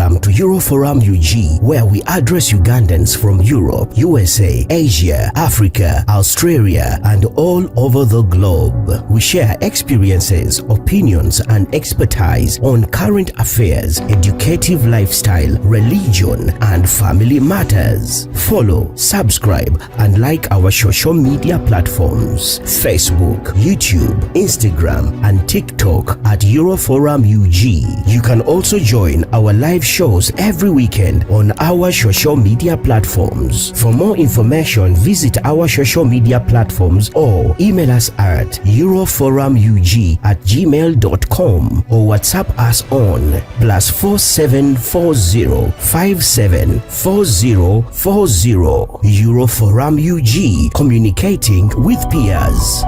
Welcome to Euroforum UG, where we address Ugandans from Europe, USA, Asia, Africa, Australia, and all over the globe. We share experiences, opinions, and expertise on current affairs, educative lifestyle, religion, and family matters. Follow, subscribe, and like our social media platforms: Facebook, YouTube, Instagram, and TikTok at Euroforum UG. You can also join our live shows every weekend on our social media platforms. For more information, visit our social media platforms or email us at euroforumug@gmail.com or WhatsApp us on +4740 574040. Euroforum UG, communicating with peers.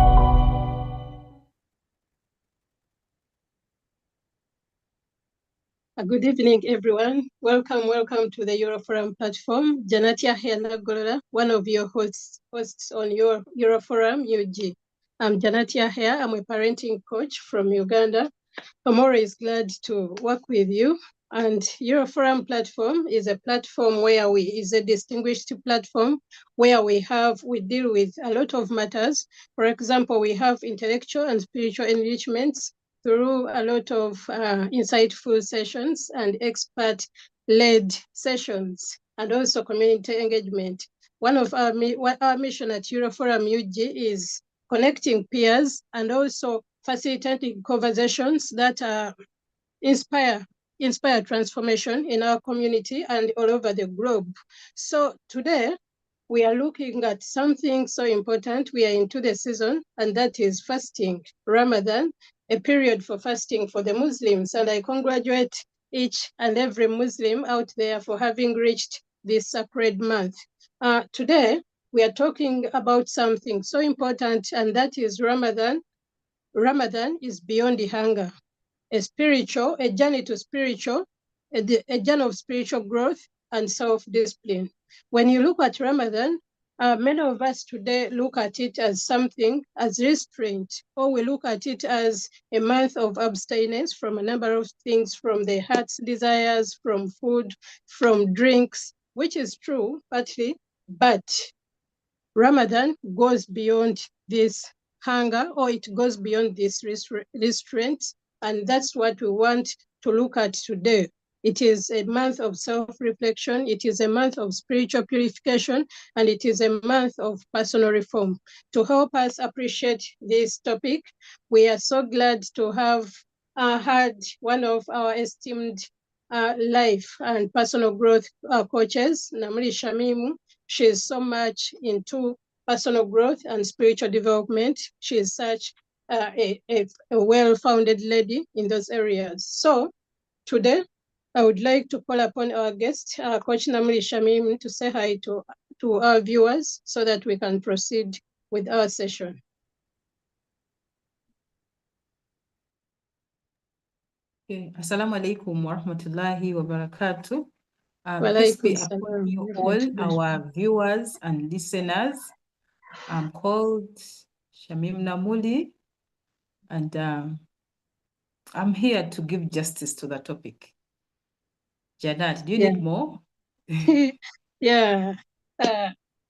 Good evening, everyone. Welcome to the Euroforum platform. Janatia Nagolola, one of your hosts on your Euroforum UG. I'm Janatia here. I'm a parenting coach from Uganda. Tomorrow is glad to work with you. And Euroforum platform is a platform is a distinguished platform where we deal with a lot of matters. For example, we have intellectual and spiritual enrichments through a lot of insightful sessions and expert-led sessions, and also community engagement. One of our mission at Euroforum UG is connecting peers and also facilitating conversations that inspire transformation in our community and all over the globe. So today, we are looking at something so important. We are into the season, and that is fasting, Ramadan, a period for fasting for the Muslims. And I congratulate each and every Muslim out there for having reached this sacred month. Today, we are talking about something so important, and that is Ramadan. Ramadan is beyond the hunger, a journey to spiritual, a journey of spiritual growth and self-discipline. When you look at Ramadan, many of us today look at it as something as restraint, or we look at it as a month of abstinence from a number of things, from the heart's desires, from food, from drinks, which is true partly, but Ramadan goes beyond this hunger, or it goes beyond this restraint, and that's what we want to look at today. It is a month of self-reflection, it is a month of spiritual purification, and it is a month of personal reform. To help us appreciate this topic, we are so glad to have had one of our esteemed life and personal growth coaches, Namuli Shamimu. She is so much into personal growth and spiritual development. She is such a well-founded lady in those areas. So today, I would like to call upon our guest, Coach Namuli Shamim, to say hi to our viewers so that we can proceed with our session. Okay. Assalamu alaikum wa rahmatullahi wa barakatuh. Peace be upon you all, our viewers and listeners. I'm called Shamim Namuli, and I'm here to give justice to the topic. Janat, do you need more? Yeah.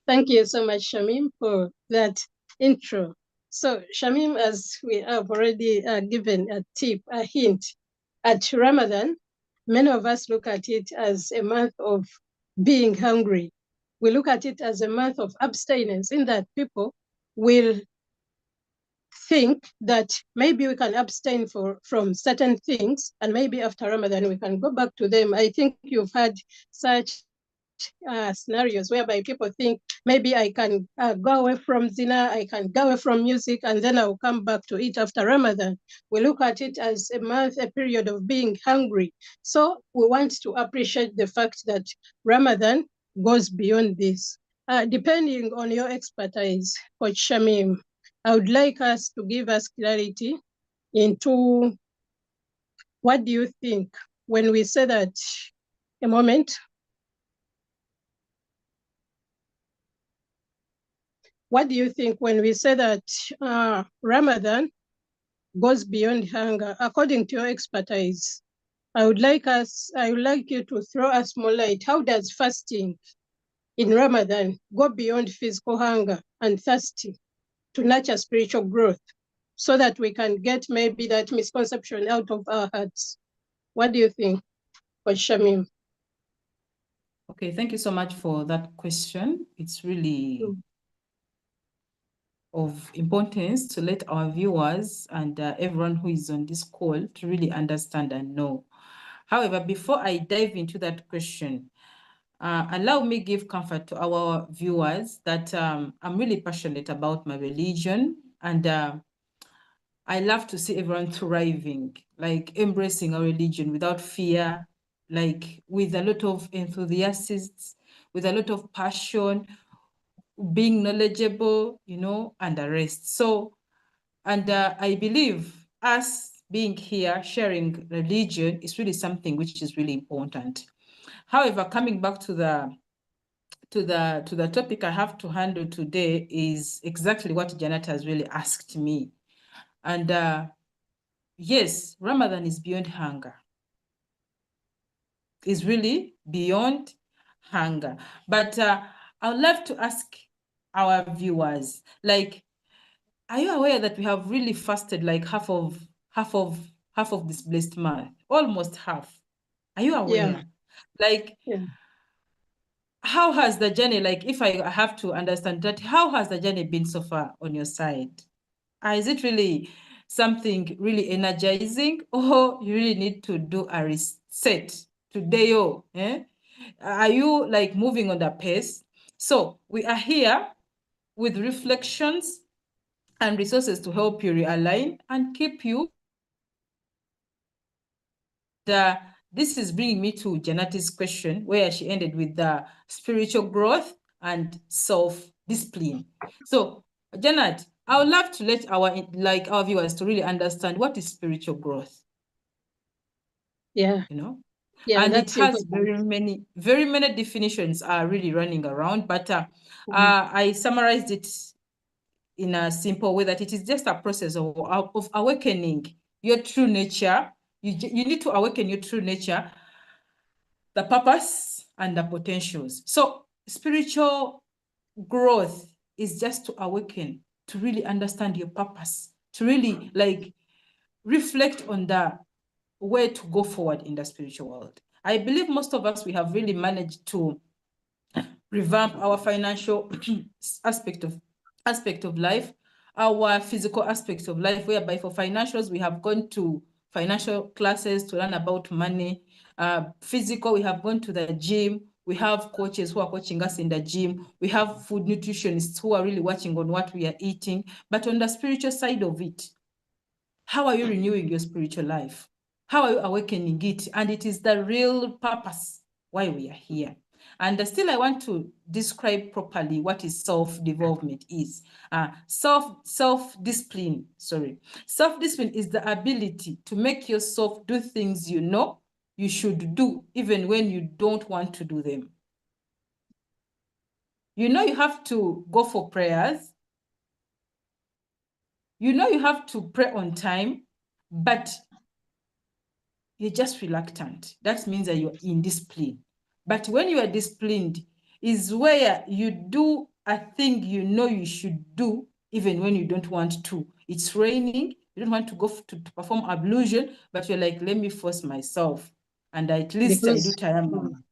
Thank you so much, Shamim, for that intro. So, Shamim, as we have already given a hint, at Ramadan, many of us look at it as a month of being hungry. We look at it as a month of abstinence, in that people will think that maybe we can abstain from certain things, and maybe after Ramadan we can go back to them. I think you've had such scenarios whereby people think maybe I can go away from zina, I can go away from music, and then I'll come back to it after Ramadan. We look at it as a month, a period of being hungry. So we want to appreciate the fact that Ramadan goes beyond this. Depending on your expertise, Coach Shamim, I would like us to give us clarity into what do you think when we say that, a moment. What do you think when we say that Ramadan goes beyond hunger, according to your expertise? I would like you to throw us more light. How does fasting in Ramadan go beyond physical hunger and thirsty to nurture spiritual growth so that we can get maybe that misconception out of our hearts? What do you think, Coach Shamim? Okay, thank you so much for that question. It's really of importance to let our viewers and everyone who is on this call to really understand and know. However, before I dive into that question, allow me give comfort to our viewers that I'm really passionate about my religion, and I love to see everyone thriving, like embracing our religion without fear, like with a lot of enthusiasm, with a lot of passion, being knowledgeable, and the rest. So, and I believe us being here, sharing religion is really something which is really important. However, coming back to the topic I have to handle today is exactly what Janet has really asked me. And yes, Ramadan is beyond hunger. Is really beyond hunger. But I would love to ask our viewers, like, are you aware that we have really fasted like half of this blessed month? Almost half. Are you aware? Yeah. Like, Yeah. how has the journey, like, if I have to understand that, how has the journey been so far on your side? Is it really something really energizing, or you really need to do a reset today? Are you like moving on the pace? So we are here with reflections and resources to help you realign and keep you. This is bringing me to Janati's question, where she ended with the spiritual growth and self-discipline. So, Janet, I would love to let our viewers to really understand what is spiritual growth. Yeah. Yeah, and it that's has important. very many definitions are really running around, but I summarized it in a simple way that it is just a process of awakening your true nature. You need to awaken your true nature, the purpose and the potentials. So spiritual growth is just to awaken, to really understand your purpose, to really like reflect on the way to go forward in the spiritual world. I believe most of us, we have really managed to revamp our financial aspect of life, our physical aspects of life, whereby for financials, we have gone to financial classes to learn about money. Physical, we have gone to the gym. We have coaches who are coaching us in the gym. We have food nutritionists who are really watching on what we are eating. But on the spiritual side of it, how are you renewing your spiritual life? How are you awakening it? And it is the real purpose why we are here. And still, I want to describe properly what is self-development is. Self-discipline, sorry. Self-discipline is the ability to make yourself do things you know you should do, even when you don't want to do them. You know you have to go for prayers. You know you have to pray on time, but you're just reluctant. That means that you're indisciplined. But when you are disciplined is where you do a thing you know you should do, even when you don't want to. It's raining, you don't want to go to perform ablution, but you're like, let me force myself. And at least I do tayammum.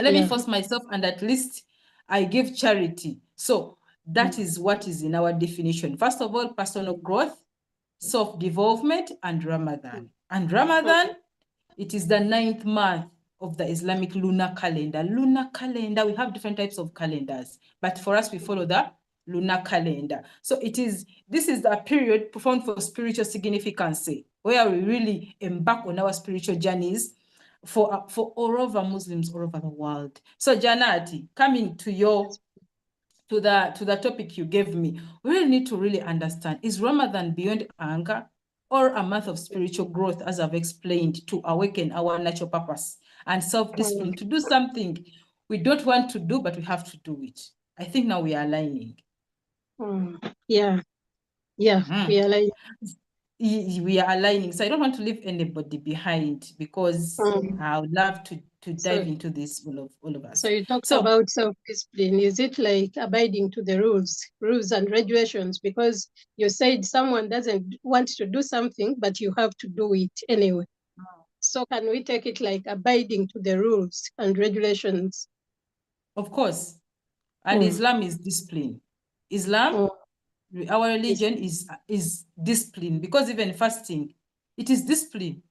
Let me force myself, and at least I give charity. So that is what is in our definition. First of all, personal growth, self-development, and Ramadan. And Ramadan, it is the 9th month of the Islamic lunar calendar. Lunar calendar, we have different types of calendars, but for us, we follow the lunar calendar. So this is the period profound for spiritual significance, where we really embark on our spiritual journeys for all over Muslims all over the world. So Janati, coming to the topic you gave me, we really need to really understand, is Ramadan beyond anger or a month of spiritual growth, as I've explained, to awaken our natural purpose and self-discipline, to do something we don't want to do, but we have to do it? I think now we are aligning. Yeah, we are aligning. we are aligning. So I don't want to leave anybody behind, because I would love to dive into this, all of us. So you talked about self-discipline. Is it like abiding to the rules and regulations? Because you said someone doesn't want to do something, but you have to do it anyway. So can we take it like abiding to the rules and regulations? Of course. And Islam is discipline. Islam, our religion is discipline, because even fasting, it is discipline.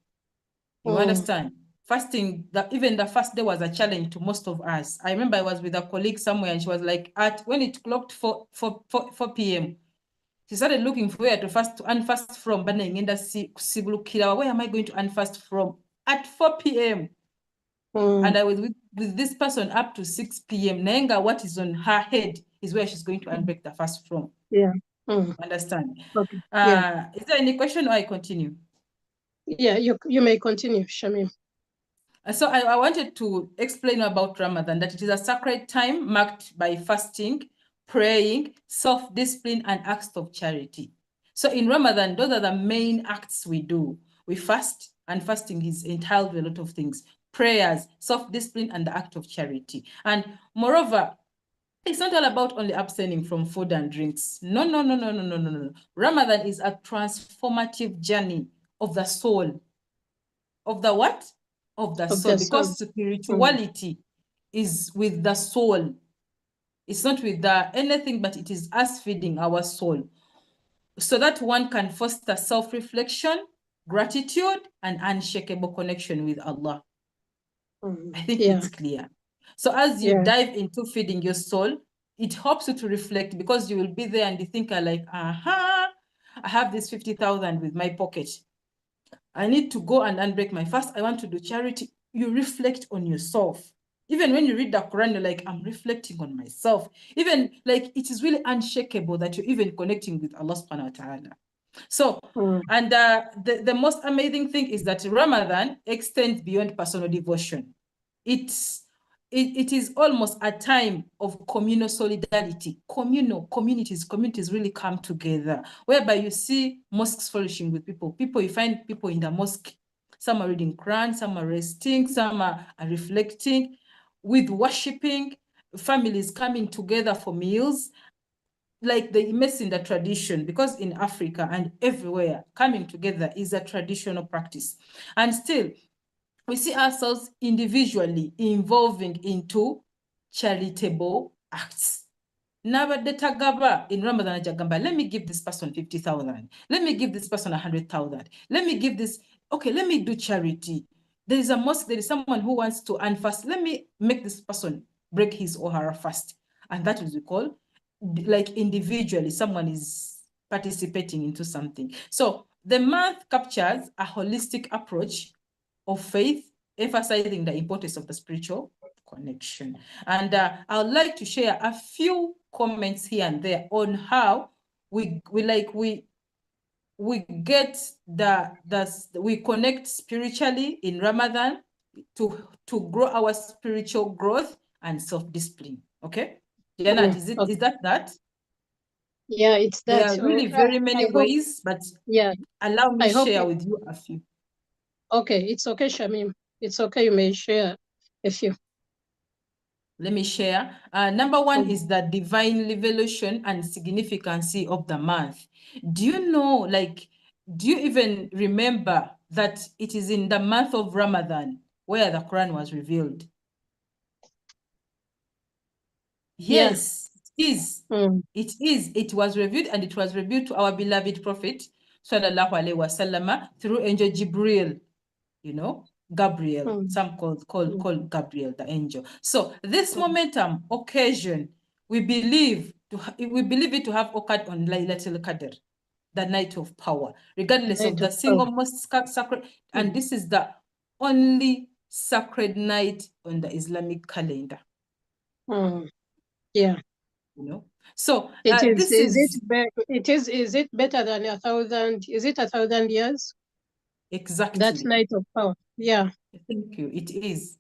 You understand? Fasting, even the first day was a challenge to most of us. I remember I was with a colleague somewhere, and she was like, when it clocked 4 p.m., she started looking for where to unfast from. Where am I going to unfast from? At 4 p.m. And I was with this person up to 6 p.m. Nenga, what is on her head is where she's going to unbreak the fast from. Yeah. Understand? Okay. Is there any question, or I continue? Yeah, you may continue, Shamim. So I wanted to explain about Ramadan, that it is a sacred time marked by fasting, praying, self-discipline, and acts of charity. So in Ramadan, those are the main acts we do. We fast, and fasting is entailed with a lot of things: prayers, self-discipline, and the act of charity. And moreover, it's not all about only abstaining from food and drinks. No. Ramadan is a transformative journey of the soul. Of the what? Of the soul. Because spirituality is with the soul. It's not with anything, but it is us feeding our soul, so that one can foster self-reflection, gratitude, and unshakable connection with Allah. I think it's clear. So as you dive into feeding your soul, it helps you to reflect, because you will be there and you think like, I have this 50,000 with my pocket. I need to go and unbreak my fast. I want to do charity. You reflect on yourself. Even when you read the Quran, you're like, I'm reflecting on myself. Even like, it is really unshakable that you're even connecting with Allah subhanahu wa ta'ala. So, and the most amazing thing is that Ramadan extends beyond personal devotion. It is almost a time of communal solidarity. Communities really come together, whereby you see mosques flourishing with people. You find people in the mosque. Some are reading Quran, some are resting, some are reflecting, with worshiping, families coming together for meals. Like they immerse in the tradition, because in Africa and everywhere, coming together is a traditional practice. And still, we see ourselves individually involving into charitable acts. Never in Ramadan Jagamba, let me give this person 50,000. Let me give this person 100,000. Let me give this, okay, let me do charity. There is a mosque, there is someone who wants to unfast. Let me make this person break his or her fast. And that is what we call, like, individually, someone is participating into something. So the month captures a holistic approach of faith, emphasizing the importance of the spiritual connection. And I would like to share a few comments here and there on how we get we connect spiritually in Ramadan to grow our spiritual growth and self-discipline. Okay, Janet, is that? Yeah, it's that. There are really very many ways, but allow me to share with you a few. Okay, it's okay, Shamim. It's okay, you may share a few. Let me share. Number one is the divine revelation and significance of the month. Do you know, do you even remember that it is in the month of Ramadan where the Quran was revealed? Yes, it is. It is. It was revealed, and it was revealed to our beloved Prophet, sallallahu alaihi wasallam, through angel Jibril, Gabriel, some call Gabriel the angel. So this momentum occasion, we believe it to have occurred on Laylatul Qadr, the night of power, regardless of the single most sacred, and this is the only sacred night on the Islamic calendar. Yeah. So is it better than 1,000? Is it 1,000 years? Exactly. That night of power. Yeah. Thank you. It is.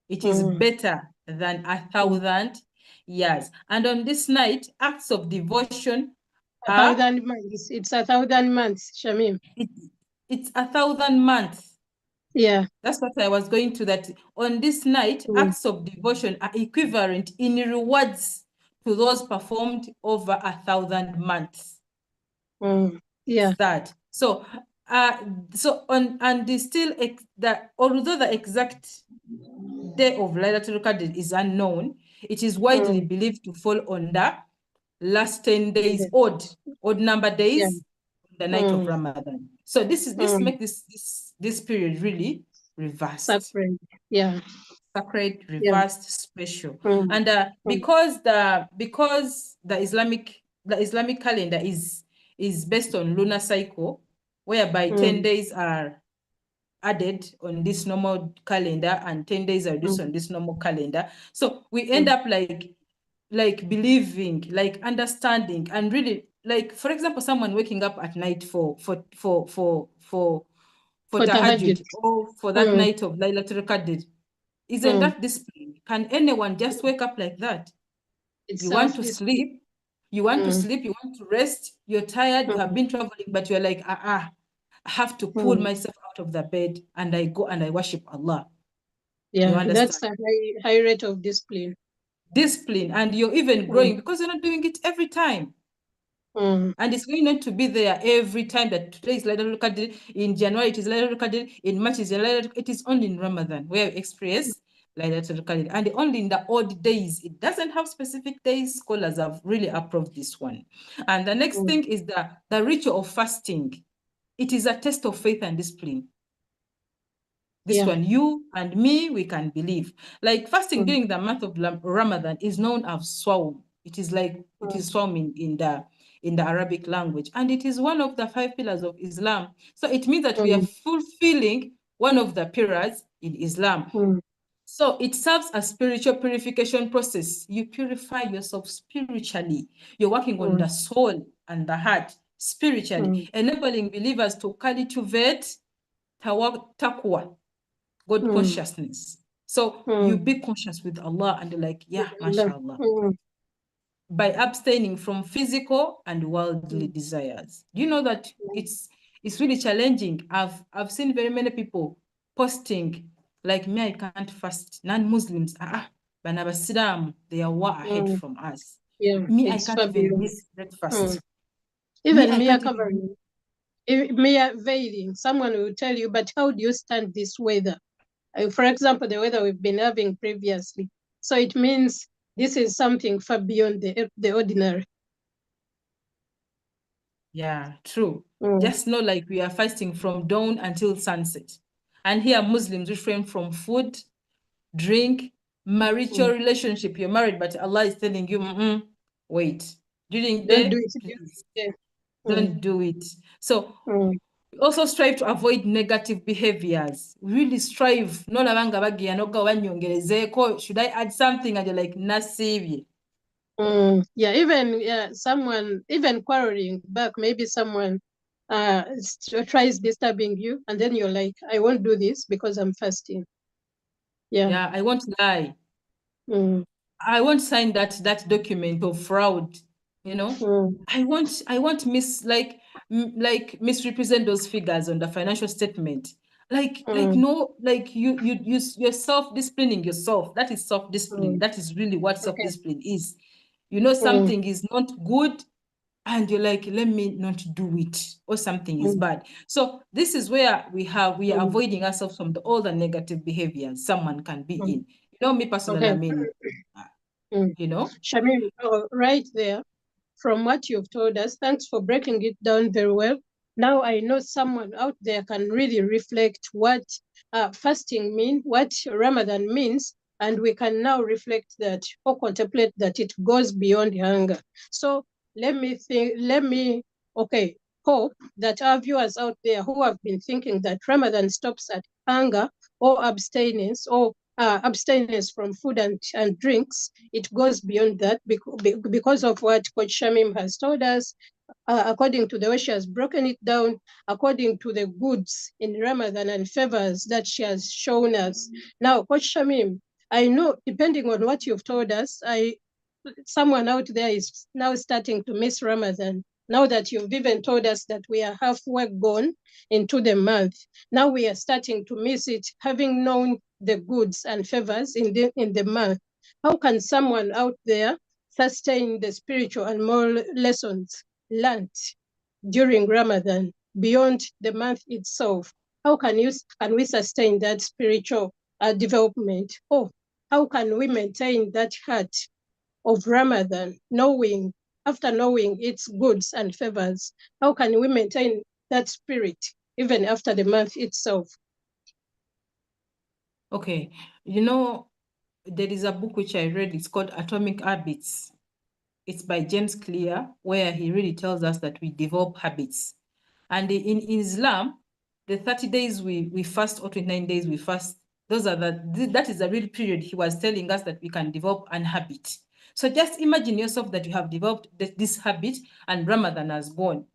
It is better than 1,000 years. And on this night, acts of devotion 1,000 months. It's 1,000 months, Shamim. It's 1,000 months. Yeah. That's what I was going to, that on this night, acts of devotion are equivalent in rewards to those performed over 1,000 months. Yeah. That. So and still although the exact day of Laylatul Qadr is unknown, it is widely believed to fall on the last 10 days, odd number days, the night of Ramadan. So this makes this period really reversed. Sacred. Yeah. Sacred, reversed, special. And because the Islamic calendar is based on lunar cycle, whereby 10 days are added on this normal calendar and 10 days are reduced on this normal calendar. So we end up like believing, like understanding, and really, like, for example, someone waking up at night for tahajjud, or for that night of Laylatul Qadr. Isn't that discipline? Can anyone just wake up like that? You want to sleep, you want to rest, you're tired, you have been traveling, but you're like, I have to pull myself out of the bed and I go and I worship Allah. Yeah, that's a high rate of discipline. Discipline, and you're even growing because you're not doing it every time. And it's going not to be there every time that today is Laylatul Qadr, in January it is Laylatul Qadr, in March it is only in Ramadan where we experience Laylatul Qadr, and only in the odd days. It doesn't have specific days. Scholars have really approved this one. And the next thing is the ritual of fasting. It is a test of faith and discipline. This one, you and me, we can believe. Like fasting during the month of Ramadan is known as Sawm. It is like, it is Sawm in the Arabic language. And it is one of the 5 pillars of Islam. So it means that we are fulfilling one of the pillars in Islam. So it serves a spiritual purification process. You purify yourself spiritually. You're working on the soul and the heart spiritually, enabling believers to cultivate taqwa, God consciousness. So you be conscious with Allah and like, yeah, mashallah. By abstaining from physical and worldly desires. Do you know that it's really challenging? I've seen very many people posting like, me, I can't fast. Non-Muslims, they are way ahead from us. Yeah, me, I can't even miss breakfast. Even me, covering, me veiling, someone will tell you, but how do you stand this weather? For example, the weather we've been having previously. So it means this is something far beyond the ordinary. Yeah, true. Just know, like, we are fasting from dawn until sunset. And here Muslims refrain from food, drink, marital relationship. You're married, but Allah is telling you, wait. During the day, please, don't do it. So we also strive to avoid negative behaviors. We really strive. Should I add something? And you're like, nasibi. Yeah, even someone, even quarreling back, maybe someone tries disturbing you, and then you're like, I won't do this because I'm fasting. Yeah, I won't lie. I won't sign that document of fraud, you know. I won't misrepresent those figures on the financial statement. No, like you self-disciplining yourself. That is self-discipline. That is really what self-discipline is. You know something is not good, and you're like, let me not do it, or something is bad. So this is where we are avoiding ourselves from all the negative behaviors someone can be in. You know, me personally, I mean, you know. Shamim, right there, from what you've told us, thanks for breaking it down very well. Now I know someone out there can really reflect what fasting means, what Ramadan means, and we can now reflect that or contemplate that it goes beyond hunger. So let me hope that our viewers out there who have been thinking that Ramadan stops at hunger or abstinence or abstinence from food and drinks, it goes beyond that because of what Coach Shamim has told us, according to the way she has broken it down, according to the goods in Ramadan and favors that she has shown us. Now, Coach Shamim, I know, depending on what you've told us, someone out there is now starting to miss Ramadan. Now that you've even told us that we are halfway gone into the month, now we are starting to miss it, having known the goods and favors in the month. How can someone out there sustain the spiritual and moral lessons learned during Ramadan beyond the month itself? How can we sustain that spiritual development? Oh, how can we maintain that heart of Ramadan, after knowing its goods and favors? How can we maintain that spirit even after the month itself? Okay, you know, there is a book which I read, it's called Atomic Habits. It's by James Clear, where he really tells us that we develop habits. And in Islam, the 30 days we fast or 29 days we fast, that is a real period he was telling us that we can develop an habit. So just imagine yourself that you have developed this habit and Ramadan has gone.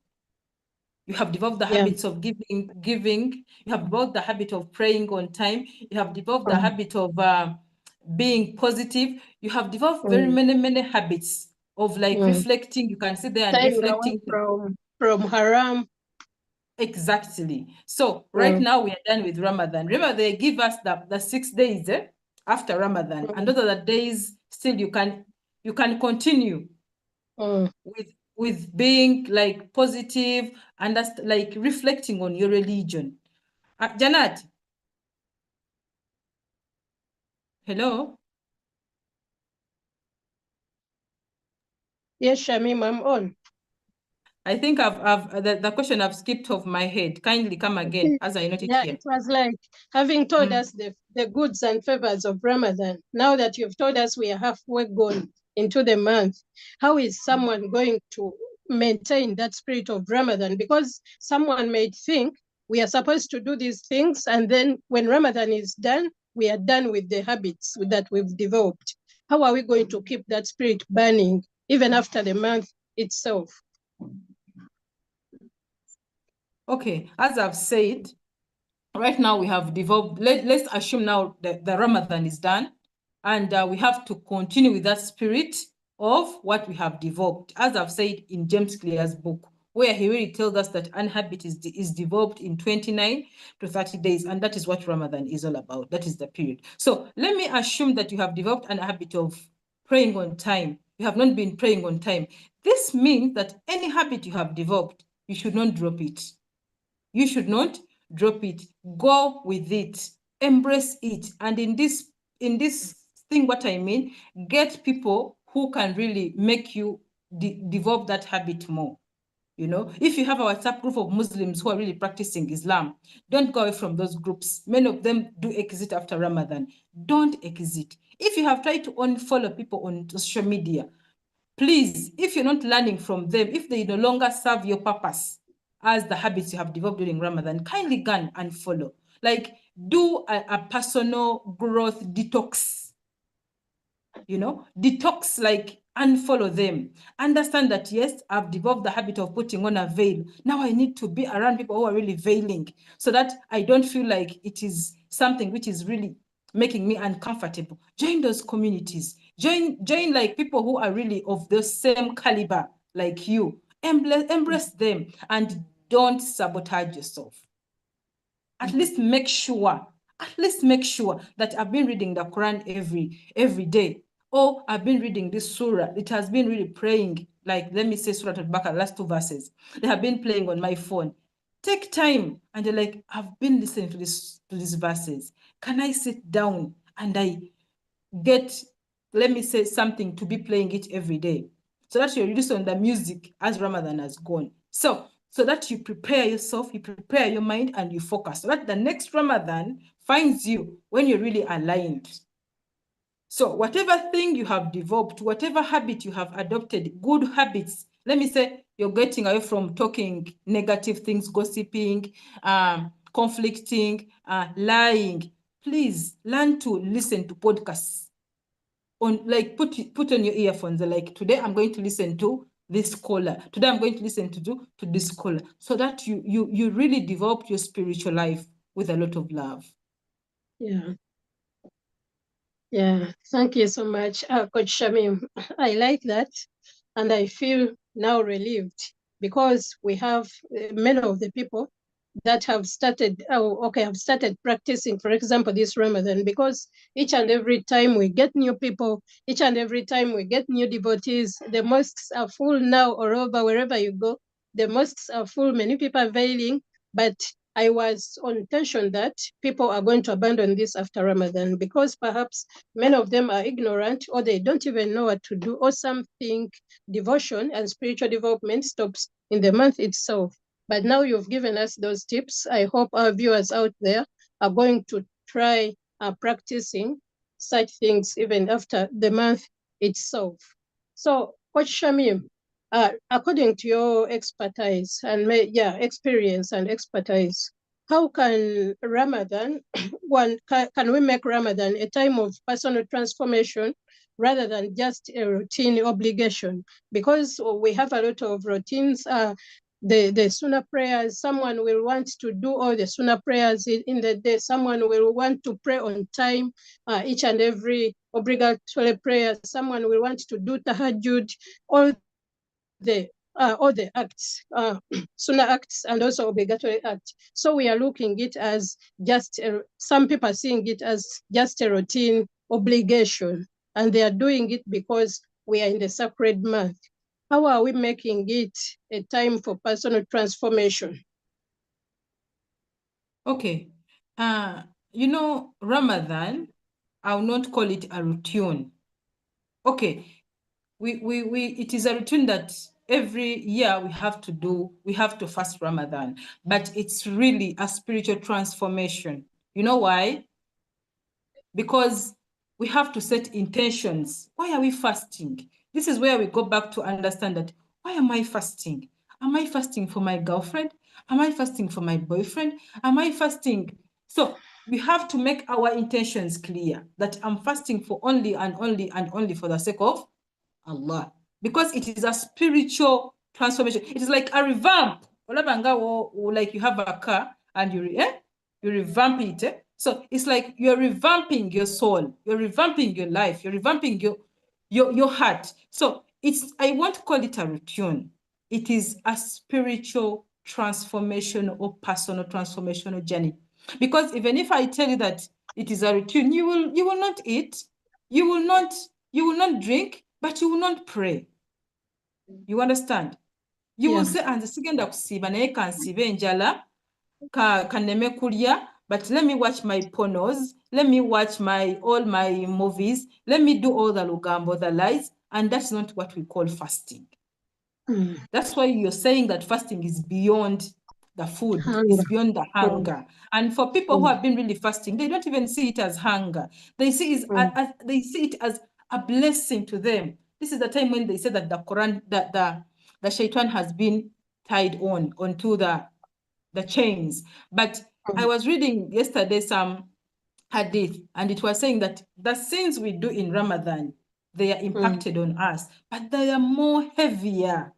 You have developed the habits of giving. You have developed the habit of praying on time. You have developed the habit of being positive. You have developed very many habits of like reflecting. You can sit there and Staying reflecting. away from haram. Exactly. So right now we are done with Ramadan. Remember, they give us the 6 days after Ramadan, and those are the days still you can continue with being like positive and that's like reflecting on your religion. Janat. Hello. Yes, Shamim, I'm on. I think the question I've skipped off my head. Kindly come again as I noted here. It was like having told us the goods and favors of Ramadan. Now that you've told us we are halfway gone into the month, how is someone going to maintain that spirit of Ramadan? Because someone may think we are supposed to do these things, and then when Ramadan is done, we are done with the habits that we've developed. How are we going to keep that spirit burning even after the month itself? Okay, as I've said, right now we have developed, let's assume now that the Ramadan is done, and we have to continue with that spirit of what we have developed. As I've said in James Clear's book, where he really tells us that an habit is developed in 29 to 30 days, and that is what Ramadan is all about. That is the period. So let me assume that you have developed an habit of praying on time. You have not been praying on time. This means that any habit you have developed, you should not drop it. You should not drop it. Go with it. Embrace it. And in this thing, what I mean, get people who can really make you develop that habit more. You know, if you have a WhatsApp group of Muslims who are really practicing Islam, don't go away from those groups. Many of them do exit after Ramadan. Don't exit. If you have tried to unfollow people on social media, please, if you're not learning from them, if they no longer serve your purpose as the habits you have developed during Ramadan, kindly go and follow. Like, do a personal growth detox. You know, detox, like unfollow them. Understand that, yes, I've developed the habit of putting on a veil. Now I need to be around people who are really veiling so that I don't feel like it is something which is really making me uncomfortable. Join those communities. Join like people who are really of the same caliber like you. Embrace them and don't sabotage yourself. At least make sure that I've been reading the Quran every day. Or I've been reading this surah. It has been really praying, like, let me say Surah Al-Baqarah, last 2 verses. They have been playing on my phone. Take time and you're like, I've been listening to these verses. Can I sit down and I get, let me say, something to be playing it every day? So that you're reducing on the music as Ramadan has gone. So that you prepare yourself, you prepare your mind, and you focus, so that the next Ramadan finds you when you're really aligned. So whatever thing you have developed, whatever habit you have adopted, good habits, let me say you're getting away from talking negative things, gossiping, conflicting, lying. Please learn to listen to podcasts. Like put on your earphones, like, today I'm going to listen to this scholar. Today I'm going to listen to this scholar, so that you really develop your spiritual life with a lot of love. Yeah, thank you so much, Coach Shamim. I like that, and I feel now relieved because we have many of the people that have started, have started practicing, for example, this Ramadan, because each and every time we get new people, each and every time we get new devotees, the mosques are full now all over, wherever you go, the mosques are full, many people are veiling, but I was on tension that people are going to abandon this after Ramadan because perhaps many of them are ignorant or they don't even know what to do, or something, devotion and spiritual development stops in the month itself. But now you've given us those tips. I hope our viewers out there are going to try practicing such things even after the month itself. So, Coach Shamim, according to your expertise and experience and expertise, how can Ramadan, can we make Ramadan a time of personal transformation rather than just a routine obligation? Because we have a lot of routines. The Sunnah prayers, someone will want to do all the Sunnah prayers in the day. Someone will want to pray on time, each and every obligatory prayer. Someone will want to do tahajjud, all the acts, Sunnah acts and also obligatory acts. So we are looking it as just, some people are seeing it as just a routine obligation, and they are doing it because we are in the sacred month. How are we making it a time for personal transformation? Okay. Ramadan, I will not call it a routine. Okay. It is a routine that every year we have to fast Ramadan, but it's really a spiritual transformation. You know why? Because we have to set intentions. Why are we fasting? This is where we go back to understand that, why am I fasting? Am I fasting for my girlfriend? Am I fasting for my boyfriend? Am I fasting? So we have to make our intentions clear that I'm fasting for only and only and only for the sake of Allah. Because it is a spiritual transformation. It is like a revamp. Like you have a car and you revamp it. So it's like you're revamping your soul, you're revamping your life, you're revamping your heart. So I won't call it a routine. It is a spiritual transformation or personal transformational journey. Because even if I tell you that it is a routine, you will not eat, you will not drink, but you will not pray. You understand? You will say, and the second kusiba naye kansibe njala kaneme kulya, but let me watch my pornos, let me watch all my movies, let me do all the lugambo, the lies, and that's not what we call fasting. That's why you're saying that fasting is beyond the food, it's beyond the hunger. And for people who have been really fasting, they don't even see it as hunger. They see it as a blessing to them. This is the time when they say that the Quran, that the shaitan has been tied onto the chains. But I was reading yesterday some hadith, and it was saying that the sins we do in Ramadan, they are impacted on us, but they are more heavier.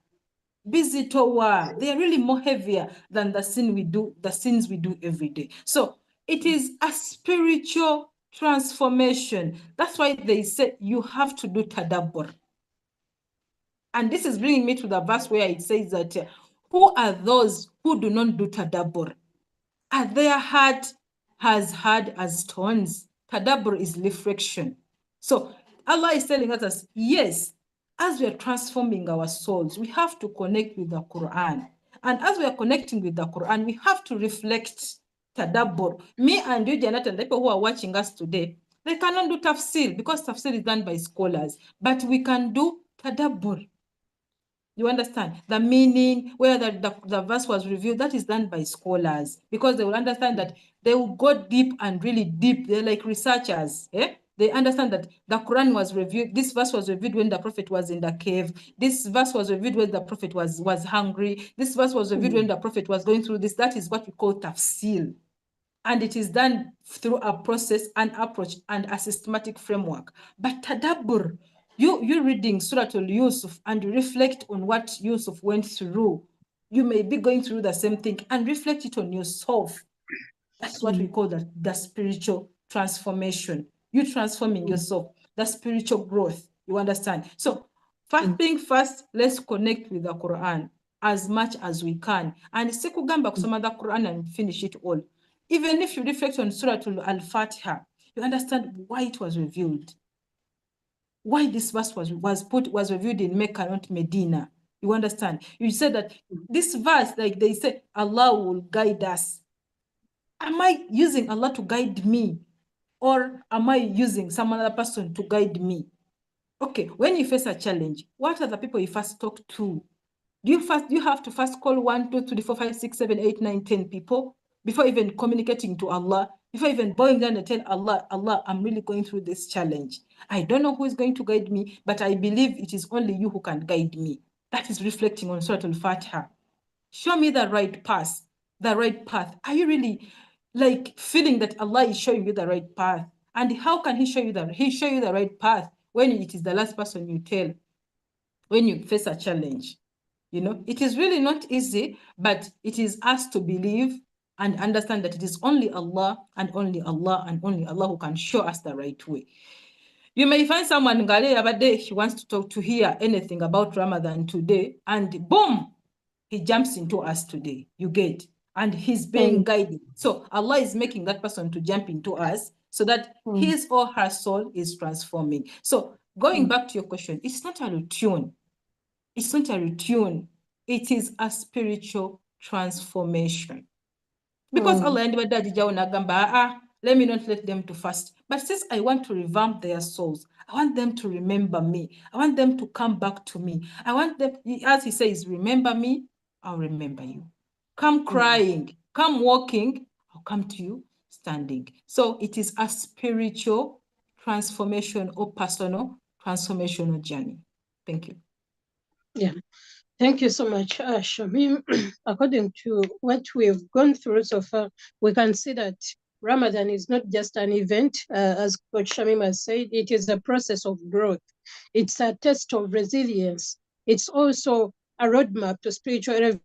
Busy Towa, they are really more heavier than the sins we do every day. So it is a spiritual transformation. That's why they say you have to do tadabbur. And this is bringing me to the verse where it says that who are those who do not do tadabbur? Are their heart as hard as stones? Tadabbur is reflection. So Allah is telling us, yes, as we are transforming our souls, we have to connect with the Quran. And as we are connecting with the Quran, we have to reflect tadabbur. Me and you, Janet, and the people who are watching us today, they cannot do tafsir because tafsir is done by scholars, but we can do tadabbur. You understand? The meaning, where the verse was revealed, that is done by scholars, because they will understand that they will go deep and really deep. They're like researchers. They understand that the Quran was revealed. This verse was revealed when the Prophet was in the cave. This verse was revealed when the Prophet was hungry. This verse was revealed when the Prophet was going through this. That is what we call tafsir. And it is done through a process, an approach, and a systematic framework. But tadabbur, you're reading Surah Al-Yusuf and you reflect on what Yusuf went through. You may be going through the same thing and reflect it on yourself. That's what we call the spiritual transformation. You transforming yourself, the spiritual growth. You understand? So first thing first, let's connect with the Quran. as much as we can. And sikugamba kusoma the Quran and finish it all. Even if you reflect on Surah Al-Fatiha, you understand why it was revealed. Why this verse was revealed in Mecca, not Medina. You understand? You said that this verse, like they say, Allah will guide us. Am I using Allah to guide me? Or am I using some other person to guide me? Okay, when you face a challenge, what are the people you first talk to? Do you have to first call 1, 2, 3, 4, 5, 6, 7, 8, 9, 10 people before even communicating to Allah, before even bowing down and tell Allah, Allah, I'm really going through this challenge. I don't know who is going to guide me, but I believe it is only you who can guide me. That is reflecting on Surah Al-Fatiha. Show me the right path, the right path. Are you really like feeling that Allah is showing you the right path? And how can He show you the right path when it is the last person you tell when you face a challenge? You know, it is really not easy, but it is us to believe and understand that it is only Allah and only Allah and only Allah who can show us the right way. You may find someone Ngale Abade, he wants to hear anything about Ramadan today, and boom, he jumps into us today. You get, and he's being guided. So Allah is making that person to jump into us so that his or her soul is transforming. So going back to your question, it's not a routine. It's not a routine. It is a spiritual transformation. Because Allah let me not let them to fast. But since I want to revamp their souls, I want them to remember me. I want them to come back to me. I want them, as He says, remember me, I'll remember you. Come crying, come walking, I'll come to you standing. So it is a spiritual transformation or personal transformational journey. Thank you. Yeah, thank you so much, Shamim. According to what we've gone through so far, we can see that Ramadan is not just an event, as Coach Shamim has said, it is a process of growth. It's a test of resilience. It's also a roadmap to spiritual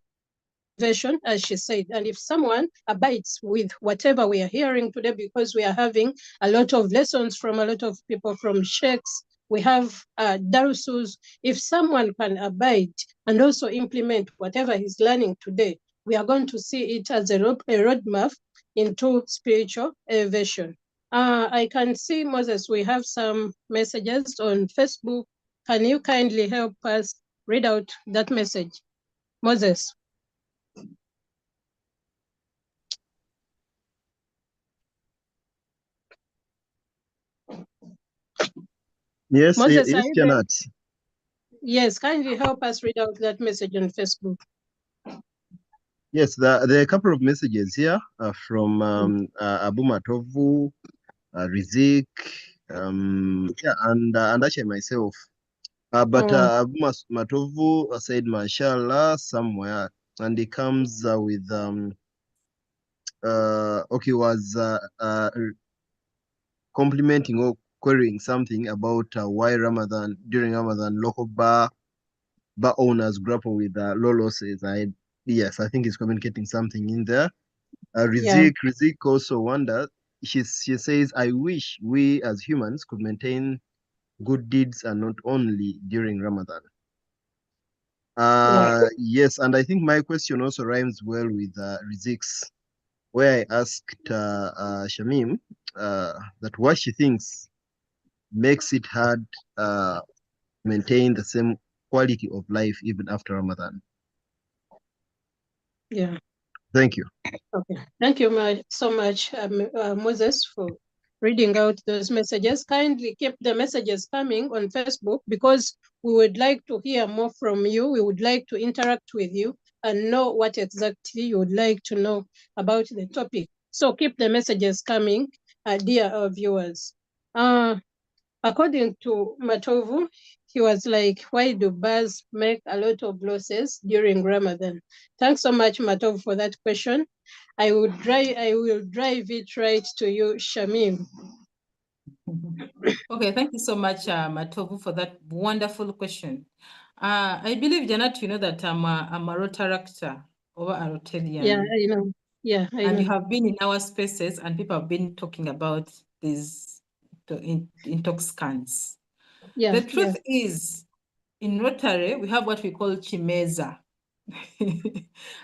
elevation, as she said. And if someone abides with whatever we are hearing today, because we are having a lot of lessons from a lot of people, from sheikhs, we have darsus. If someone can abide and also implement whatever he's learning today, we are going to see it as a roadmap into spiritual elevation. I can see, Moses, we have some messages on Facebook. Can you kindly help us read out that message? Moses. Yes, Moses, yes, Janet. Yes, kindly help us read out that message on Facebook. Yes, there are a couple of messages here from Abu Matovu, Rizik, and actually myself. But Abu Matovu said, "Mashallah," somewhere, and he comes with okay, was complimenting or querying something about why during Ramadan local bar owners grapple with low losses. Yes, I think he's communicating something in there. Rizik also wonders, she says, I wish we as humans could maintain good deeds and not only during Ramadan. Yes, and I think my question also rhymes well with Rizik's, where I asked Shamim that what she thinks makes it hard maintain the same quality of life even after Ramadan. Yeah. Thank you. Okay. Thank you so much, Moses, for reading out those messages. Kindly keep the messages coming on Facebook, because we would like to hear more from you. We would like to interact with you and know what exactly you would like to know about the topic. So keep the messages coming, dear viewers. According to Matovu, he was like, why do bars make a lot of losses during Ramadan? Thanks so much, Matovu, for that question. I will drive it right to you, Shamim. Okay, thank you so much, Matovu, for that wonderful question. I believe, Janet, you know that I'm a Rotaractor or a Rotarian. Yeah, I know. Yeah, I know. You have been in our spaces and people have been talking about these intoxicants. Yeah, the truth is, in Rotary, we have what we call Chimeza.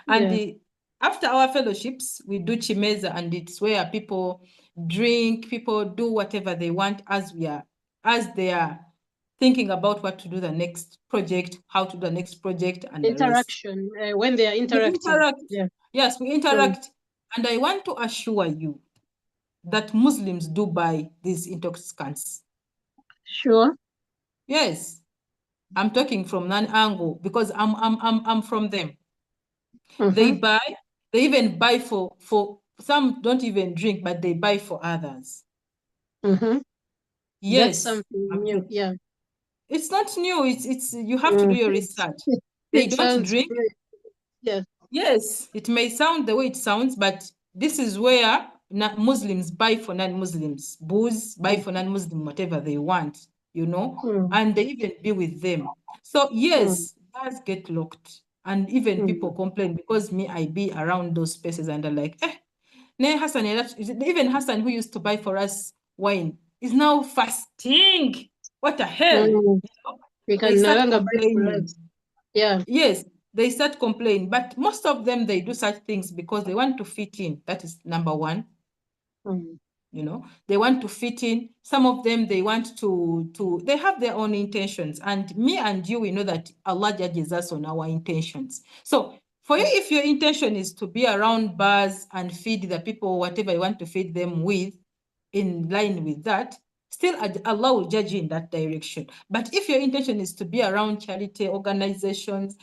And Yeah. after our fellowships, we do chimeza, and it's where people drink, people do whatever they want as they are thinking about what to do the next project, how to do the next project, and the rest. Interaction, when they are We interacting. interact. Yeah. Yes, we interact. And I want to assure you that Muslims do buy these intoxicants. Sure. Yes, I'm talking from an angle because I'm from them. They buy, they even buy for some don't even drink, but they buy for others. That's Yes, something new. Yeah. it's not new. It's you have to do your research. They It don't sounds drink. great. Yeah. Yes, it may sound the way it sounds, but this is where Muslims buy for non-Muslims. Booze buy for non-Muslim whatever they want, you know, and they even be with them. So yes, bars get locked, and even people complain because me, I be around those spaces and they're like, ne Hassan, even Hassan who used to buy for us wine is now fasting. What the hell? You know? We They can no start longer buy for complaining. us. Yeah. Yes, they start complaining, but most of them, they do such things because they want to fit in. That is number one. You know, they want to fit in. Some of them, they want to they have their own intentions. And me and you, we know that Allah judges us on our intentions. So for you, if your intention is to be around bars and feed the people whatever you want to feed them with, in line with that, still Allah will judge you in that direction. But if your intention is to be around charity organizations,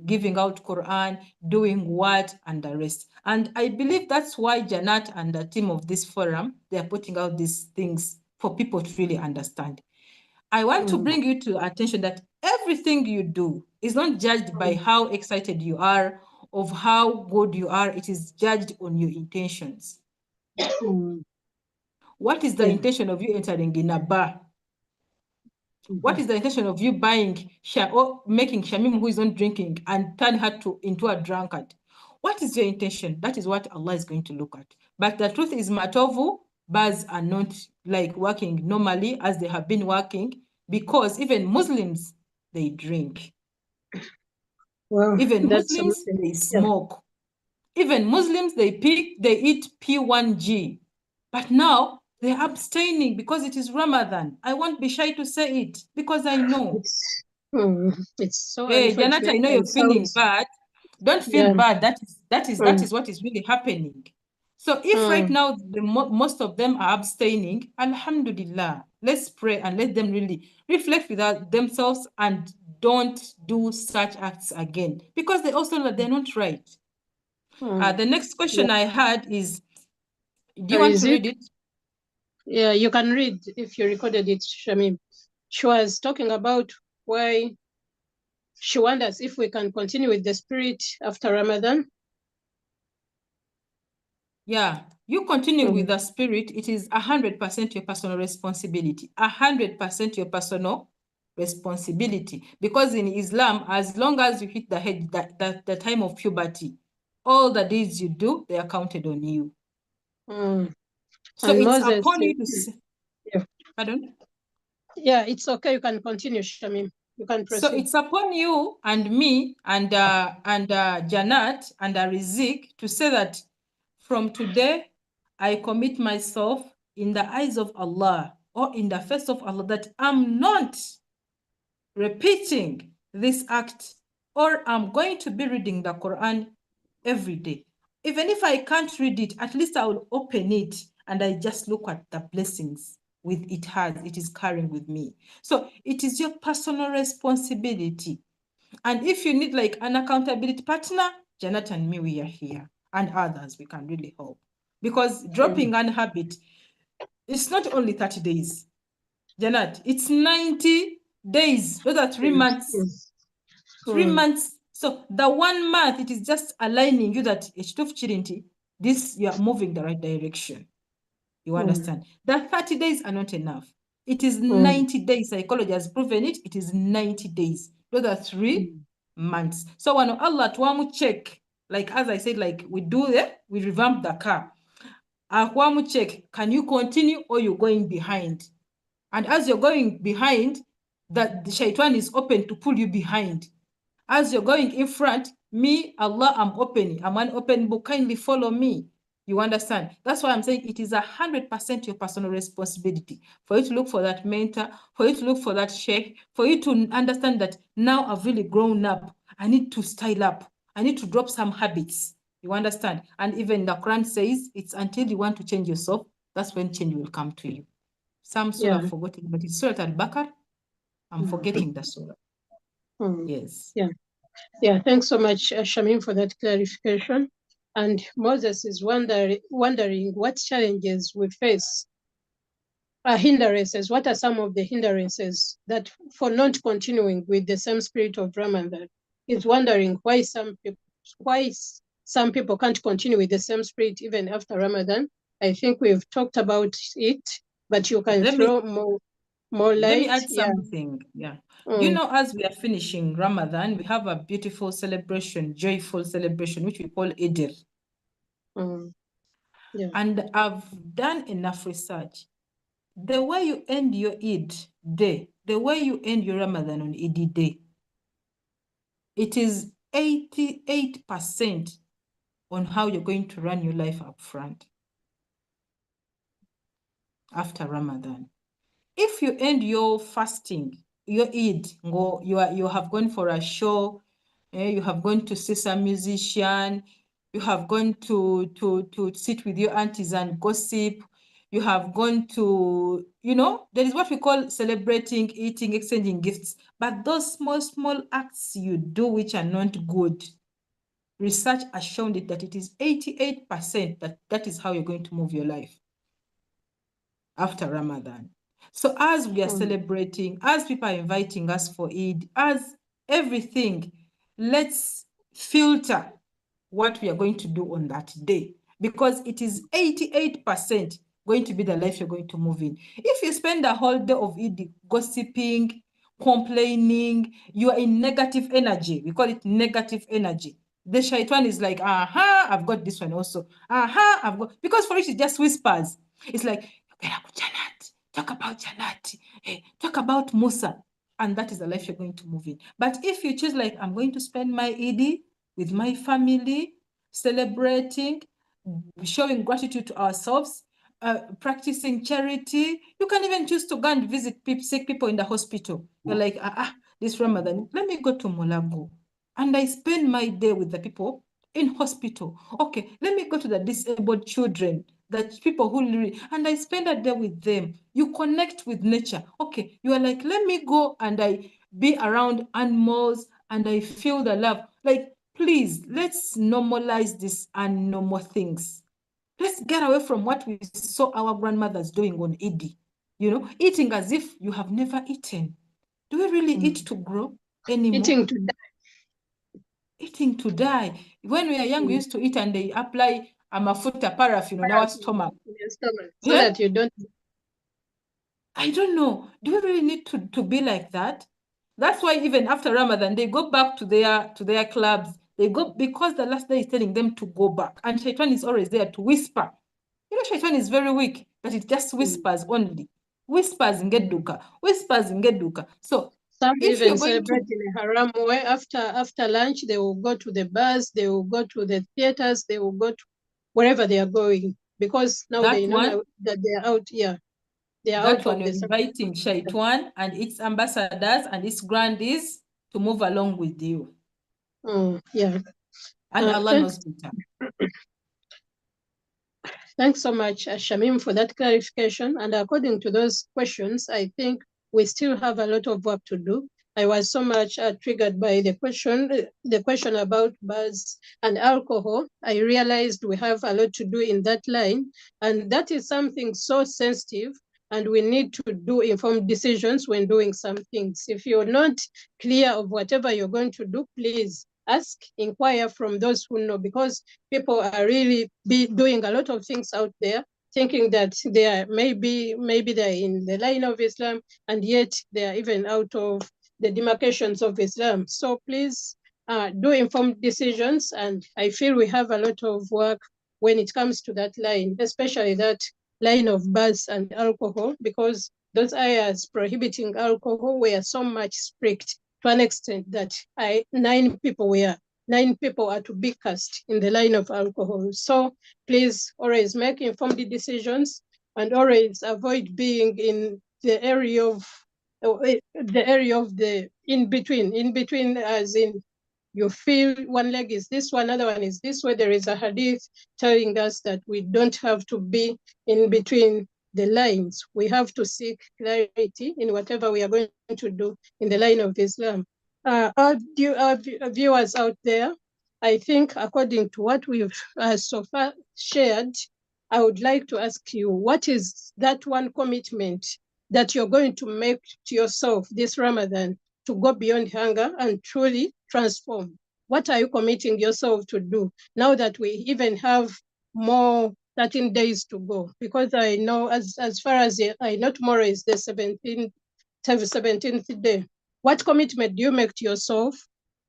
giving out Quran, doing what, and the rest. And I believe that's why Janat and the team of this forum, they are putting out these things for people to really understand. I want to bring you to attention that everything you do is not judged by how excited you are, of how good you are. It is judged on your intentions. What is the intention of you entering in a bar? What is the intention of you buying or making Shamim, who is not drinking, and turn her into a drunkard? What is your intention? That is what Allah is going to look at. But the truth is, Matovu, bars are not like working normally as they have been working, because even Muslims, they drink. Wow, even Muslims, they smoke. Even Muslims, they eat P1G. But now they're abstaining because it is Ramadan. I won't be shy to say it because I know. It's so Hey, unfortunate. Janata, I know you're feeling bad. Don't feel bad. That is what is really happening. So if right now most of them are abstaining, Alhamdulillah, let's pray and let them really reflect with themselves and don't do such acts again, because they also know they're not right. The next question I had is, do you want to read it? Yeah, you can read if you recorded it, Shamim. She was talking about why she wonders if we can continue with the spirit after Ramadan. Yeah, you continue with the spirit. It is 100% your personal responsibility. 100% your personal responsibility. Because in Islam, as long as you hit the time of puberty, all the deeds you do, they are counted on you. So and it's Moses, upon you to say, pardon? Yeah, it's okay. You can continue, Shamim. You can proceed. So it's upon you and me and Janat and Rizik to say that from today, I commit myself in the eyes of Allah or in the face of Allah that I'm not repeating this act, or I'm going to be reading the Quran every day. Even if I can't read it, at least I will open it and I just look at the blessings it is carrying with me. So it is your personal responsibility. And if you need like an accountability partner, Janet and me, we are here, and others, we can really help. Because dropping an habit, it's not only 30 days. Janet, it's 90 days. Those are 3 months. 3 months. So the 1 month, it is just aligning you that this, you are moving the right direction. You understand? The 30 days are not enough. It is 90 days. Psychology has proven it. It is 90 days. Those are 3 months. So when Allah tuamu check, like as I said, like we revamp the car. Tuamu check, can you continue or you're going behind? And as you're going behind, the shaitan is open to pull you behind. As you're going in front, Me, Allah, I'm open. I'm an open book. Kindly follow me. You understand? That's why I'm saying it is 100% your personal responsibility for you to look for that mentor, for you to look for that sheikh, for you to understand that now I've really grown up. I need to style up. I need to drop some habits. You understand? And even the Quran says it's until you want to change yourself, that's when change will come to you. Some surah I've forgotten, but it's Surah Al-Baqarah. I'm forgetting the surah. Yes. Yeah, thanks so much, Shamim, for that clarification. And Moses is wondering what challenges we face, hindrances. What are some of the hindrances that for not continuing with the same spirit of Ramadan? He's wondering why some people can't continue with the same spirit even after Ramadan. I think we've talked about it, but you can throw more light. Let me add something. Yeah. You know, as we are finishing Ramadan, we have a beautiful celebration, joyful celebration, which we call Eid. Yeah. And I've done enough research. The way you end your Eid day, the way you end your Ramadan on Eid day, it is 88% on how you're going to run your life up front after Ramadan. If you end your fasting, your Eid, you have gone for a show, you have gone to see some musician, you have gone to sit with your aunties and gossip, you have gone to, there is what we call celebrating, eating, exchanging gifts. But those small acts you do which are not good, research has shown it that it is 88% that is how you're going to move your life after Ramadan. So as we are celebrating, as people are inviting us for Eid, as everything, let's filter what we are going to do on that day, because it is 88% going to be the life you're going to move in. If you spend the whole day of Eid gossiping, complaining, you are in negative energy. We call it negative energy. The shaitan is like, aha, I've got this one also. Aha, I've got, because for it, it just whispers. It's like, talk about Janat, talk about Musa, and that is the life you're going to move in. But if you choose, like, I'm going to spend my Eid with my family, celebrating, showing gratitude to ourselves, practicing charity, you can even choose to go and visit sick people in the hospital. You're like, this Ramadan, let me go to Molago, and I spend my day with the people in hospital. Okay, let me go to the disabled children, that people who really, and I spend a day with them. You connect with nature. Okay, you are like, let me go and I be around animals and I feel the love. Like, please, let's normalize these abnormal things. Let's get away from what we saw our grandmothers doing on Eid. Eating as if you have never eaten. Do we really eat to grow anymore? Eating to die. Eating to die. When we are young, we used to eat and they apply mafuta paraffin on our stomach. So that you don't. I don't know. Do we really need to be like that? That's why even after Ramadan, they go back to their clubs. They go because the last day is telling them to go back. And Shaitan is always there to whisper. Shaitan is very weak, that it just whispers only. Whispers in Geduka. Whispers in Geduka. So some even celebrate in a haram way. After lunch, they will go to the bars, they will go to the theaters, they will go to wherever they are going, because now they know that they are out here. They are out of the inviting Shaitan and its ambassadors and its grandees to move along with you. Yeah. And Allah knows better. Thanks so much, Shamim, for that clarification. And according to those questions, I think we still have a lot of work to do. I was so much triggered by the question about bars and alcohol. I realized we have a lot to do in that line. And that is something so sensitive. And we need to do informed decisions when doing some things. If you're not clear of whatever you're going to do, please ask, inquire from those who know, because people are really doing a lot of things out there, thinking that they are maybe they're in the line of Islam, and yet they are even out of the demarcations of Islam. So please do informed decisions, and I feel we have a lot of work when it comes to that line, especially that line of bars and alcohol, because those ayahs prohibiting alcohol were so much strict to an extent that 9 people were 9 people are to be cast in the line of alcohol. So please always make informed decisions and always avoid being in the area of the in between as in you feel one leg is this one, other one is this way. There is a hadith telling us that we don't have to be in between the lines. We have to seek clarity in whatever we are going to do in the line of Islam. Our viewers out there, I think according to what we've so far shared, I would like to ask you, what is that one commitment that you're going to make to yourself this Ramadan to go beyond hunger and truly transform? What are you committing yourself to do now that we even have more 13 days to go? Because I know as far as I know, tomorrow is the 17th day. What commitment do you make to yourself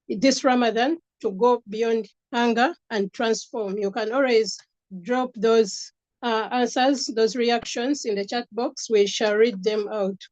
this Ramadan to go beyond hunger and transform? You can always drop those answers, those reactions in the chat box. We shall read them out.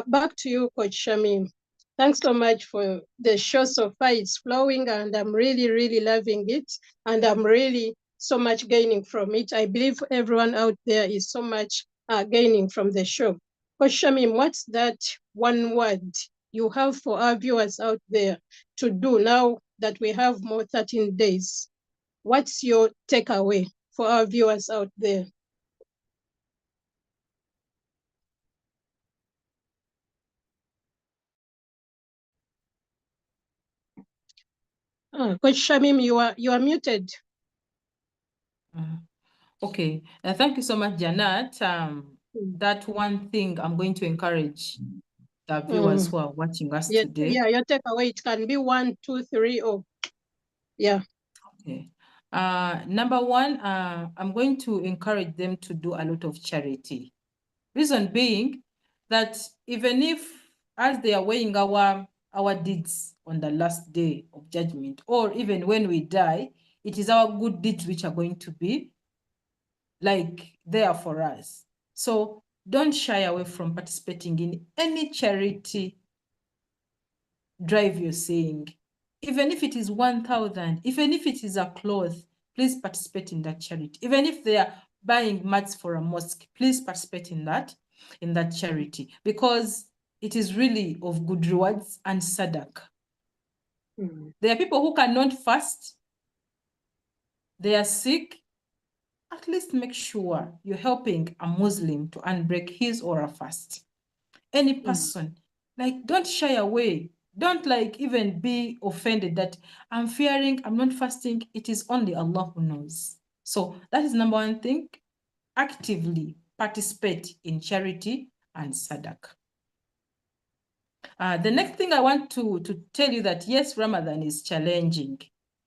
Back to you, Coach Shamim. Thanks so much for the show so far. It's flowing and I'm really, really loving it. And I'm really so much gaining from it. I believe everyone out there is so much gaining from the show. Coach Shamim, what's that one word you have for our viewers out there to do now that we have more 13 days? What's your takeaway for our viewers out there? Coach Shamim, you are muted. Okay, thank you so much, Janet. That one thing I'm going to encourage the viewers who are watching us today. Yeah, your takeaway, it can be 1, 2, 3, or yeah. Okay. Number one, I'm going to encourage them to do a lot of charity. Reason being that even if, as they are weighing our deeds on the last day of judgment, or even when we die, it is our good deeds which are going to be like there for us. So don't shy away from participating in any charity drive you're saying. Even if it is 1,000, even if it is a cloth, please participate in that charity. Even if they are buying mats for a mosque, please participate in that charity, because it is really of good rewards and sadaqah. There are people who cannot fast. They are sick. At least make sure you're helping a Muslim to unbreak his or her fast. Any person, like, don't shy away. Don't like even be offended that I'm fearing, I'm not fasting. It is only Allah who knows. So that is number one thing. Actively participate in charity and sadaqah. The next thing I want to tell you that yes, Ramadan is challenging,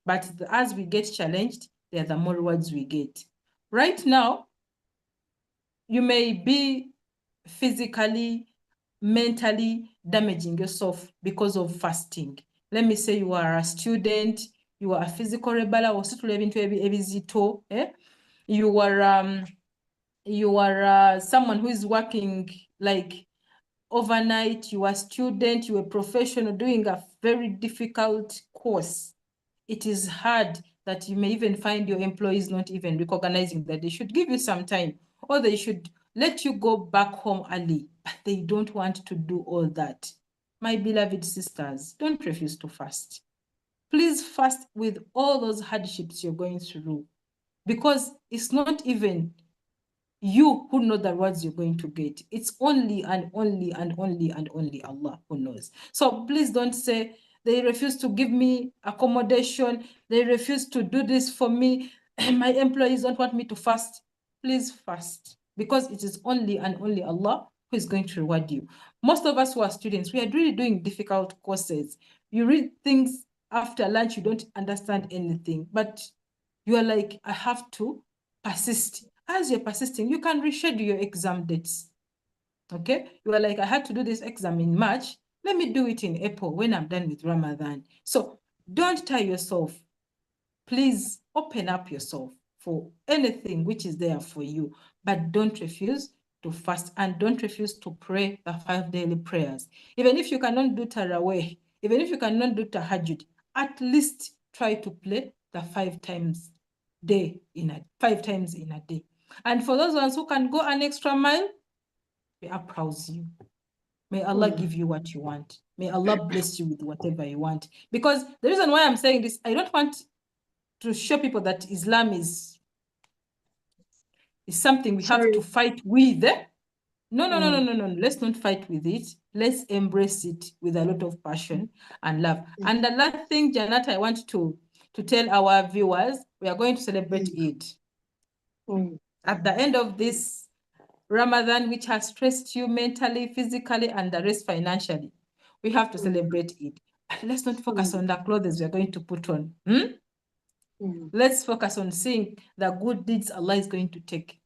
but as we get challenged, there are the more rewards we get. Right now, you may be physically, mentally damaging yourself because of fasting. Let me say you are a student, you are a physical rebel, or you are someone who is working like overnight, you are a student, you are a professional doing a very difficult course. It is hard that you may even find your employees not even recognizing that they should give you some time, or they should let you go back home early, but they don't want to do all that. My beloved sisters, don't refuse to fast. Please fast with all those hardships you're going through, because it's not even you who know the rewards you're going to get. It's only and only and only and only Allah who knows. So please don't say, they refuse to give me accommodation, they refuse to do this for me, my employees don't want me to fast. Please fast, because it is only and only Allah who is going to reward you. Most of us who are students, we are really doing difficult courses. You read things after lunch, you don't understand anything, but you are like, I have to persist. As you're persisting, you can reschedule your exam dates. Okay? You are like, I had to do this exam in March. Let me do it in April when I'm done with Ramadan. So don't tie yourself. Please open up yourself for anything which is there for you, but don't refuse to fast and don't refuse to pray the 5 daily prayers. Even if you cannot do Tarawih, even if you cannot do Tahajjud, at least try to play the 5 times in a day. And for those ones who can go an extra mile, we appraise you. May Allah give you what you want. May Allah bless you with whatever you want. Because the reason why I'm saying this, I don't want to show people that Islam is something we have to fight with. No. Let's not fight with it. Let's embrace it with a lot of passion and love. And the last thing, Janet, I want to tell our viewers, we are going to celebrate Eid. At the end of this Ramadan, which has stressed you mentally, physically, and the rest financially, we have to celebrate Eid. Let's not focus on the clothes we are going to put on. Let's focus on seeing the good deeds Allah is going to take.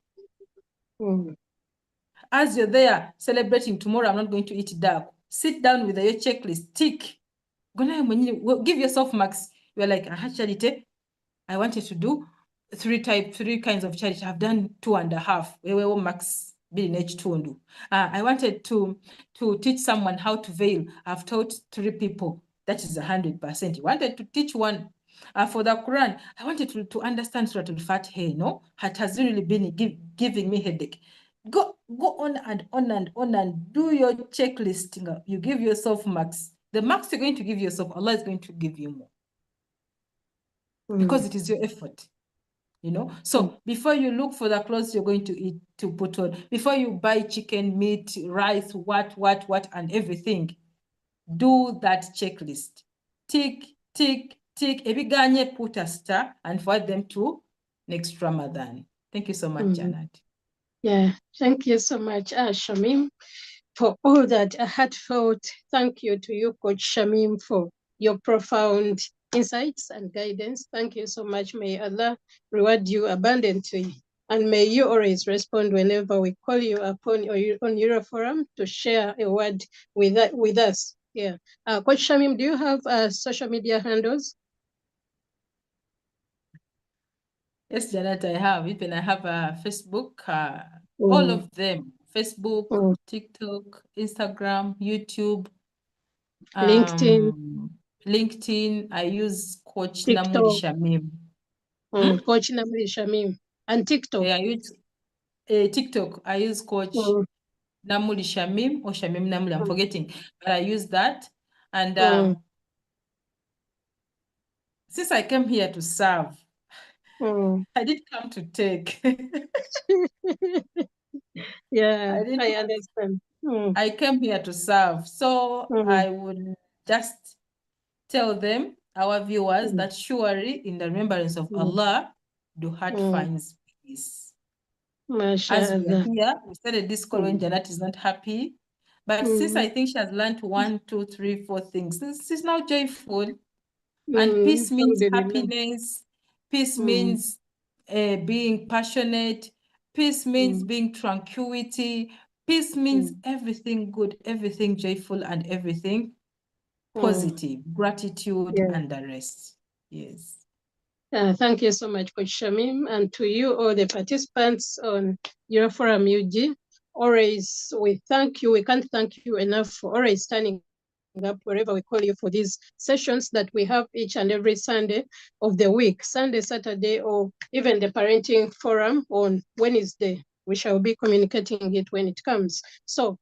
As you're there celebrating, tomorrow I'm not going to eat dark. Sit down with your checklist, tick. Give yourself marks. You're like, I wanted to do 3 kinds of charity. I've done 2.5. Max I wanted to teach someone how to veil. I've taught 3 people. That is 100%. You wanted to teach one. For the Quran, I wanted to understand Surah Al-Fatiha. No, it has really been giving me headache. Go on and do your checklist. You give yourself marks. The marks you're going to give yourself, Allah is going to give you more. Because it is your effort. So before you look for the clothes you're going to eat, to put on, before you buy chicken, meat, rice, what, and everything, do that checklist. Tick. Ebiganye, put a star and forward them to next Ramadan. Thank you so much, Janet. Yeah, thank you so much, Shamim, for all that. A heartfelt thank you to you, Coach Shamim, for your profound insights and guidance. Thank you so much. May Allah reward you abundantly. And may you always respond whenever we call you upon on Euroforum to share a word with us. Yeah. Coach Shamim, do you have social media handles? Yes, Janet, I have. Even I have a Facebook, all of them. Facebook, TikTok, Instagram, YouTube, LinkedIn. I use Coach Namuli Shamim. Coach Namuli Shamim. And TikTok? Yeah, I use TikTok. I use Coach Namuli Shamim or Shamim Namuli. I'm forgetting. But I use that. And since I came here to serve, I didn't come to take. Yeah, I understand. I came here to serve. So I would just tell them, our viewers, that surely in the remembrance of Allah, the heart finds peace. As we are here, we started this call when Janet is not happy. But since I think she has learned 1, 2, 3, 4 things, she's now joyful. And peace means happiness. Peace means being passionate. Peace means being tranquility. Peace means everything good, everything joyful, and everything positive. Gratitude and the rest. Yes. Thank you so much, Coach Shamim, and to you, all the participants on Euroforum UG. Always, we thank you. We can't thank you enough for always standing up wherever we call you for these sessions that we have each and every Sunday of the week, Sunday, Saturday, or even the parenting forum on Wednesday. We shall be communicating it when it comes. So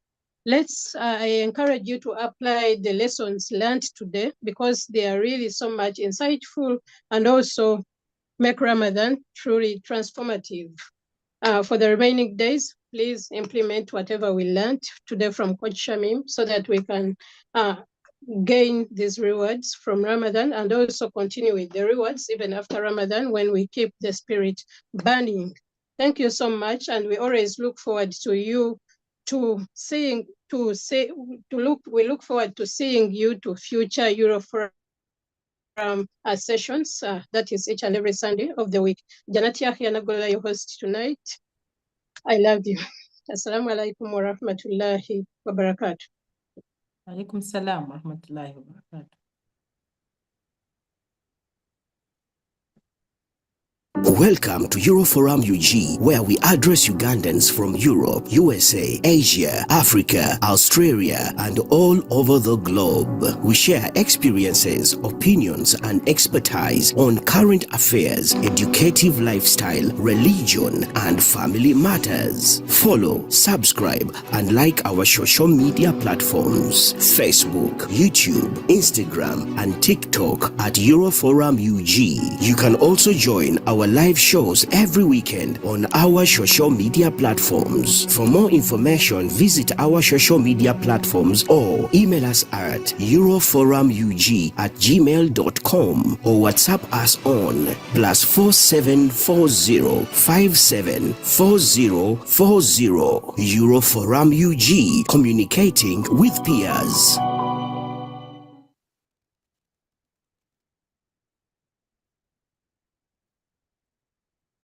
I encourage you to apply the lessons learned today, because they are really so much insightful and also make Ramadan truly transformative. For the remaining days, please implement whatever we learned today from Coach Shamim so that we can gain these rewards from Ramadan and also continue with the rewards even after Ramadan when we keep the spirit burning. Thank you so much, and we always look forward to you we look forward to seeing you to future Euroforum sessions. That is each and every Sunday of the week. Janet Yahya Nagola, your host tonight. I love you. Assalamu alaikum wa rahmatullahi wa barakatuh. Alaikum salam wa rahmatullahi wa barakatuh. Welcome to Euroforum UG, where we address Ugandans from Europe, USA, Asia, Africa, Australia, and all over the globe. We share experiences, opinions, and expertise on current affairs, educative lifestyle, religion, and family matters. Follow, subscribe, and like our social media platforms: Facebook, YouTube, Instagram, and TikTok at Euroforum UG. You can also join our live shows every weekend on our social media platforms. For more information, visit our social media platforms or email us at euroforumug@gmail.com or WhatsApp us on +4740 574040. Euroforum UG, communicating with peers.